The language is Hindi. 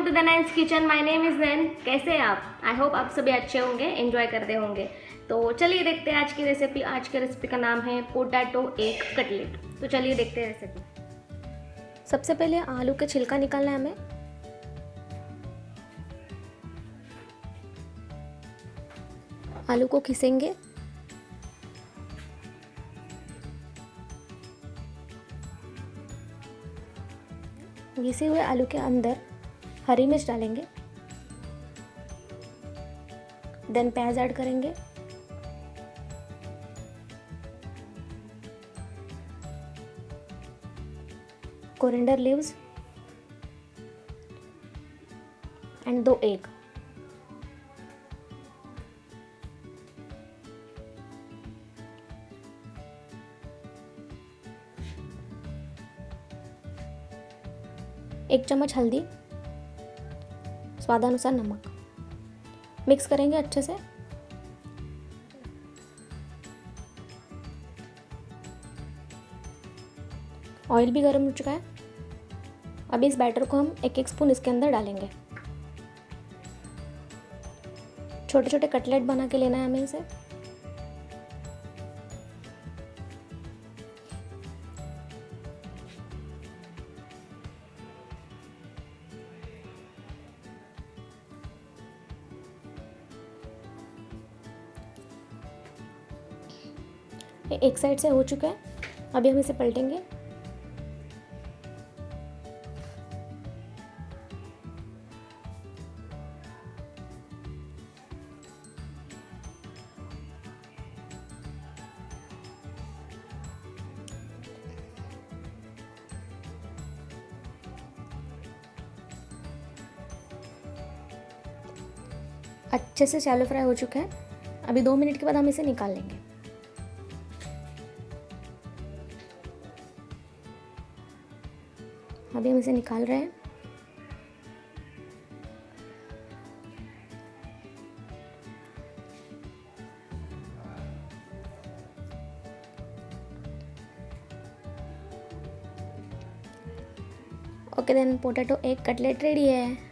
To the Nan's kitchen. My name is Nan. कैसे हैं आप? आई होप आप सभी अच्छे होंगे, एंजॉय करते होंगे। तो चलिए देखते हैं आज की रेसिपी। आज की रेसिपी का नाम है पोटैटो एग कटलेट। तो चलिए देखते हैं रेसिपी। सबसे पहले आलू के छिलका निकालना है हमें। आलू को घिसेंगे। घिसे हुए आलू के अंदर हरी मिर्च डालेंगे, देन प्याज ऐड करेंगे, कोरिएंडर लीव्स एंड 2 एग। एक चम्मच हल्दी, स्वादानुसार नमक। मिक्स करेंगे अच्छे से। ऑयल भी गर्म हो चुका है। अब इस बैटर को हम एक एक स्पून इसके अंदर डालेंगे। छोटे छोटे कटलेट बना के लेना है हमें इसे। एक साइड से हो चुका है, अभी हम इसे पलटेंगे। अच्छे से शैलो फ्राई हो चुका है। अभी 2 मिनट के बाद हम इसे निकाल लेंगे। अभी हम इसे निकाल रहे हैं। Okay then, potato egg cutlet ready है।